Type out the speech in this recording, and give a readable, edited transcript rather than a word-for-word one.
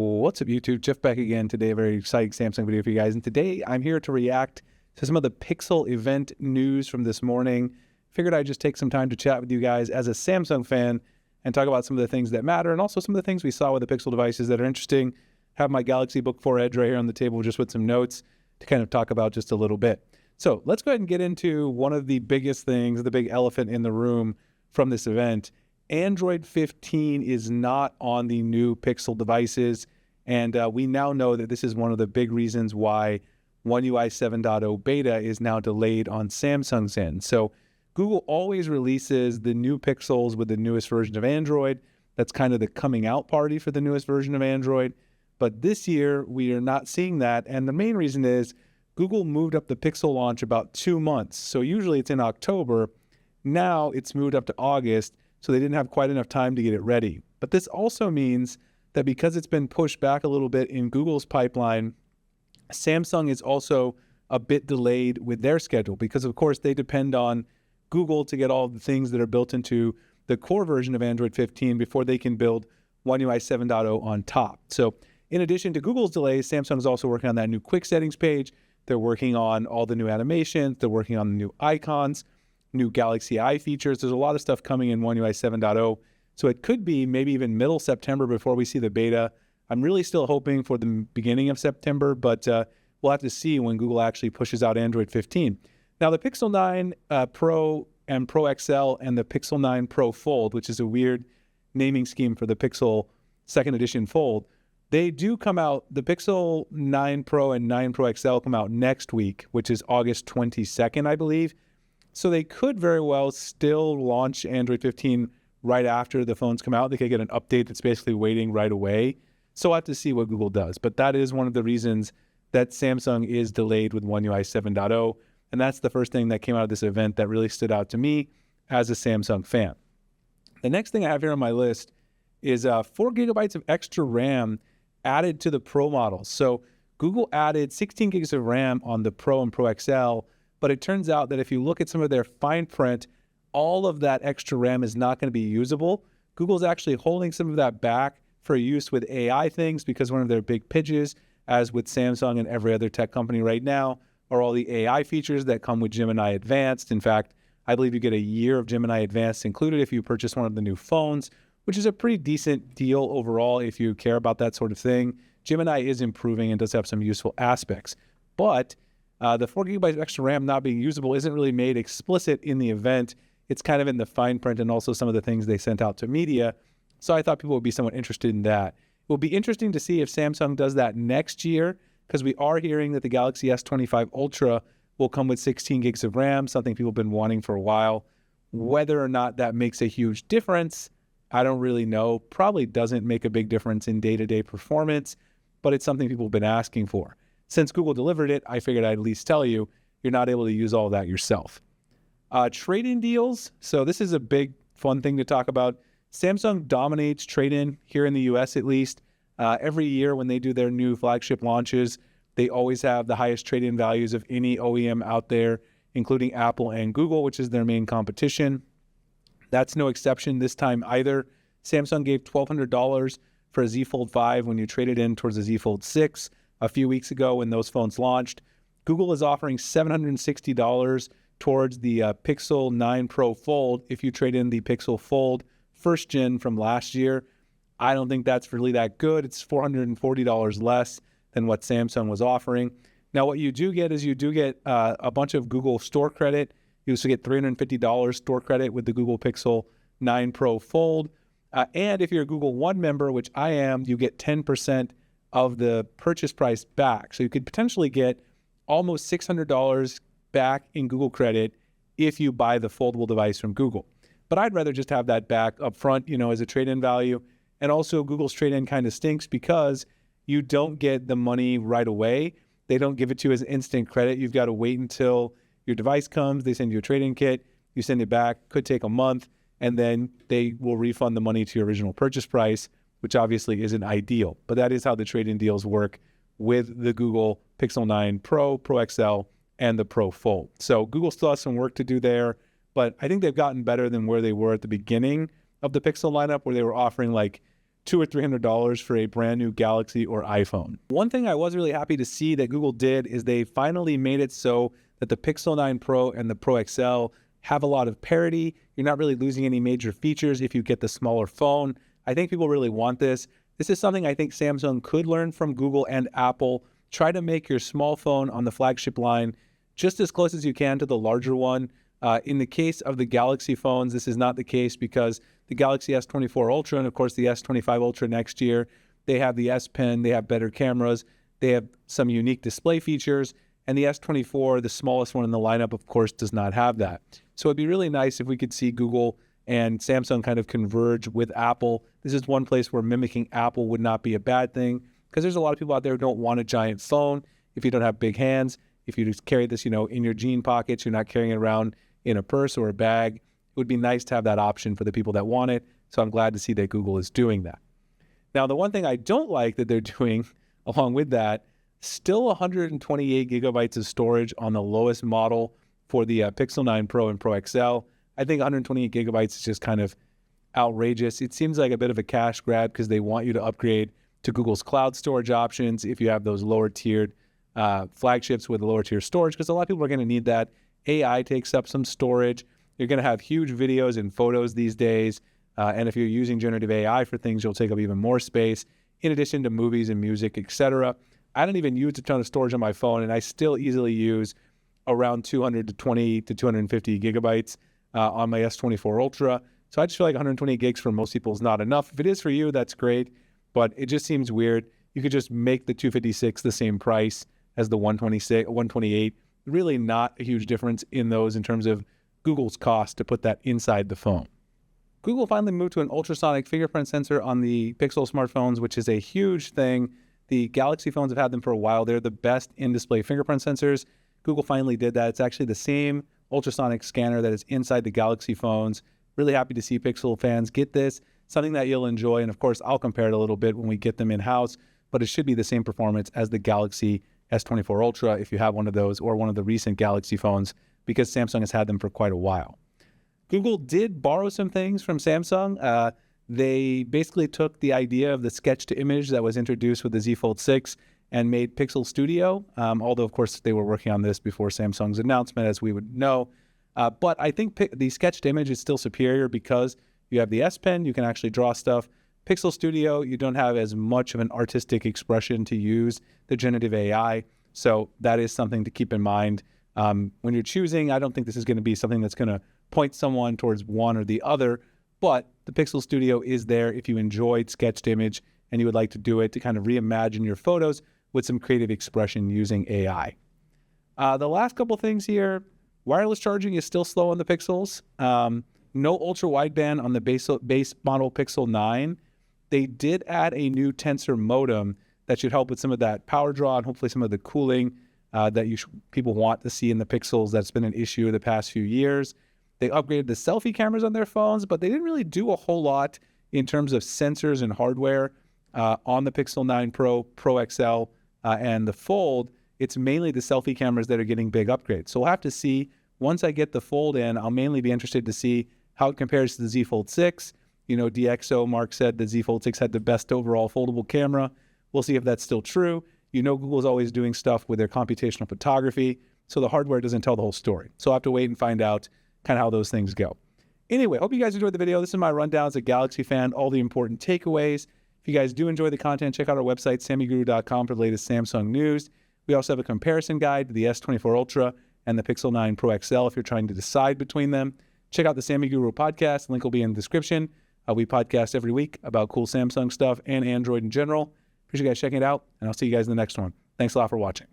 What's up, YouTube? Jeff back again today. A very exciting Samsung video for you guys. And today I'm here to react to some of the Pixel event news from this morning. Figured I'd just take some time to chat with you guys as a Samsung fan and talk about some of the things that matter and also some of the things we saw with the Pixel devices that are interesting. Have my Galaxy Book 4 Edge right here on the table just with some notes to kind of talk about just a little bit. So let's go ahead and get into one of the biggest things, the big elephant in the room from this event. Android 15 is not on the new Pixel devices, and we now know that this is one of the big reasons why OneUI 7.0 beta is now delayed on Samsung's end. So Google always releases the new Pixels with the newest version of Android. That's kind of the coming out party for the newest version of Android. But this year, we are not seeing that, and the main reason is Google moved up the Pixel launch about 2 months. So usually it's in October. Now it's moved up to August, so they didn't have quite enough time to get it ready. But this also means that because it's been pushed back a little bit in Google's pipeline, Samsung is also a bit delayed with their schedule because, of course, they depend on Google to get all the things that are built into the core version of Android 15 before they can build OneUI 7.0 on top. So in addition to Google's delays, Samsung is also working on that new quick settings page. They're working on all the new animations. They're working on the new icons, new Galaxy Eye features. There's a lot of stuff coming in OneUI 7.0. So it could be maybe even middle September before we see the beta. I'm really still hoping for the beginning of September, but we'll have to see when Google actually pushes out Android 15. Now, the Pixel 9 Pro and Pro XL and the Pixel 9 Pro Fold, which is a weird naming scheme for the Pixel 2nd edition Fold, they do come out. The Pixel 9 Pro and 9 Pro XL come out next week, which is August 22nd, I believe. So they could very well still launch Android 15 right after the phones come out. They could get an update that's basically waiting right away. So we'll have to see what Google does. But that is one of the reasons that Samsung is delayed with OneUI 7.0. And that's the first thing that came out of this event that really stood out to me as a Samsung fan. The next thing I have here on my list is 4 gigabytes of extra RAM added to the Pro models. So Google added 16 gigs of RAM on the Pro and Pro XL, but it turns out that if you look at some of their fine print, all of that extra RAM is not going to be usable. Google's actually holding some of that back for use with AI things because one of their big pitches, as with Samsung and every other tech company right now, are all the AI features that come with Gemini Advanced. In fact, I believe you get a year of Gemini Advanced included if you purchase one of the new phones, which is a pretty decent deal overall if you care about that sort of thing. Gemini is improving and does have some useful aspects. But the 4 gigabytes of extra RAM not being usable isn't really made explicit in the event. It's kind of in the fine print and also some of the things they sent out to media. So I thought people would be somewhat interested in that. It will be interesting to see if Samsung does that next year, because we are hearing that the Galaxy S25 Ultra will come with 16 gigs of RAM, something people have been wanting for a while. Whether or not that makes a huge difference, I don't really know. Probably doesn't make a big difference in day-to-day performance, but it's something people have been asking for. Since Google delivered it, I figured I'd at least tell you, you're not able to use all that yourself. Trade-in deals. So this is a big, fun thing to talk about. Samsung dominates trade-in here in the US at least. Every year when they do their new flagship launches, they always have the highest trade-in values of any OEM out there, including Apple and Google, which is their main competition. That's no exception this time either. Samsung gave $1,200 for a Z Fold 5 when you traded in towards the Z Fold 6 a few weeks ago when those phones launched. Google is offering $760 towards the Pixel 9 Pro Fold if you trade in the Pixel Fold first gen from last year. I don't think that's really that good. It's $440 less than what Samsung was offering. Now, what you do get is you do get a bunch of Google store credit. You also get $350 store credit with the Google Pixel 9 Pro Fold. And if you're a Google One member, which I am, you get 10% of the purchase price back. So you could potentially get almost $600 back in Google credit if you buy the foldable device from Google. But I'd rather just have that back up front, as a trade-in value. And also Google's trade-in kind of stinks because you don't get the money right away. They don't give it to you as instant credit. You've got to wait until your device comes. They send you a trade-in kit. You send it back. Could take a month. And then they will refund the money to your original purchase price, which obviously isn't ideal. But that is how the trade-in deals work with the Google Pixel 9 Pro, Pro XL, and the Pro Fold. So Google still has some work to do there, but I think they've gotten better than where they were at the beginning of the Pixel lineup, where they were offering like $200 or $300 for a brand new Galaxy or iPhone. One thing I was really happy to see that Google did is they finally made it so that the Pixel 9 Pro and the Pro XL have a lot of parity. You're not really losing any major features if you get the smaller phone. I think people really want this. This is something I think Samsung could learn from Google and Apple. Try to make your small phone on the flagship line just as close as you can to the larger one. In the case of the Galaxy phones, this is not the case because the Galaxy S24 Ultra and, of course, the S25 Ultra next year, they have the S Pen, they have better cameras, they have some unique display features, and the S24, the smallest one in the lineup, of course, does not have that. So it'd be really nice if we could see Google and Samsung kind of converge with Apple. This is one place where mimicking Apple would not be a bad thing because there's a lot of people out there who don't want a giant phone if you don't have big hands. If you just carry this, in your jean pockets, you're not carrying it around in a purse or a bag. It would be nice to have that option for the people that want it. So I'm glad to see that Google is doing that. Now, the one thing I don't like that they're doing along with that, still 128 gigabytes of storage on the lowest model for the Pixel 9 Pro and Pro XL. I think 128 gigabytes is just kind of outrageous. It seems like a bit of a cash grab because they want you to upgrade to Google's cloud storage options if you have those lower tiered flagships with lower tier storage, because a lot of people are going to need that. AI takes up some storage. You're going to have huge videos and photos these days. And if you're using generative AI for things, you'll take up even more space, in addition to movies and music, etc. I don't even use a ton of storage on my phone, and I still easily use around 220 to 250 gigabytes on my S24 Ultra. So I just feel like 128 gigs for most people is not enough. If it is for you, that's great, but it just seems weird. You could just make the 256 the same price as the 128. Really not a huge difference in those in terms of Google's cost to put that inside the phone. Google finally moved to an ultrasonic fingerprint sensor on the Pixel smartphones, which is a huge thing. The Galaxy phones have had them for a while. They're the best in-display fingerprint sensors. Google finally did that. It's actually the same ultrasonic scanner that is inside the Galaxy phones. Really happy to see Pixel fans get this, something that you'll enjoy. And of course, I'll compare it a little bit when we get them in-house, but it should be the same performance as the Galaxy S24 Ultra if you have one of those or one of the recent Galaxy phones, because Samsung has had them for quite a while. Google did borrow some things from Samsung. They basically took the idea of the sketch to image that was introduced with the Z Fold 6 and made Pixel Studio, although, of course, they were working on this before Samsung's announcement, as we would know. But I think the sketch to image is still superior because you have the S Pen, you can actually draw stuff. Pixel Studio, you don't have as much of an artistic expression to use the generative AI. So that is something to keep in mind. When you're choosing, I don't think this is going to be something that's going to point someone towards one or the other, but the Pixel Studio is there if you enjoyed sketched image and you would like to do it to kind of reimagine your photos with some creative expression using AI. The last couple things here, wireless charging is still slow on the Pixels. No ultra wideband on the base model Pixel 9. They did add a new Tensor modem that should help with some of that power draw and hopefully some of the cooling that people want to see in the Pixels. That's been an issue the past few years. They upgraded the selfie cameras on their phones, but they didn't really do a whole lot in terms of sensors and hardware on the Pixel 9 Pro, Pro XL, and the Fold. It's mainly the selfie cameras that are getting big upgrades. So we'll have to see. Once I get the Fold in, I'll mainly be interested to see how it compares to the Z Fold 6. DxO Mark said the Z Fold 6 had the best overall foldable camera. We'll see if that's still true. Google's always doing stuff with their computational photography, so the hardware doesn't tell the whole story. So I'll have to wait and find out kind of how those things go. Anyway, hope you guys enjoyed the video. This is my rundown as a Galaxy fan, all the important takeaways. If you guys do enjoy the content, check out our website, SammyGuru.com, for the latest Samsung news. We also have a comparison guide to the S24 Ultra and the Pixel 9 Pro XL if you're trying to decide between them. Check out the SammyGuru podcast. Link will be in the description. We podcast every week about cool Samsung stuff and Android in general. Appreciate you guys checking it out, and I'll see you guys in the next one. Thanks a lot for watching.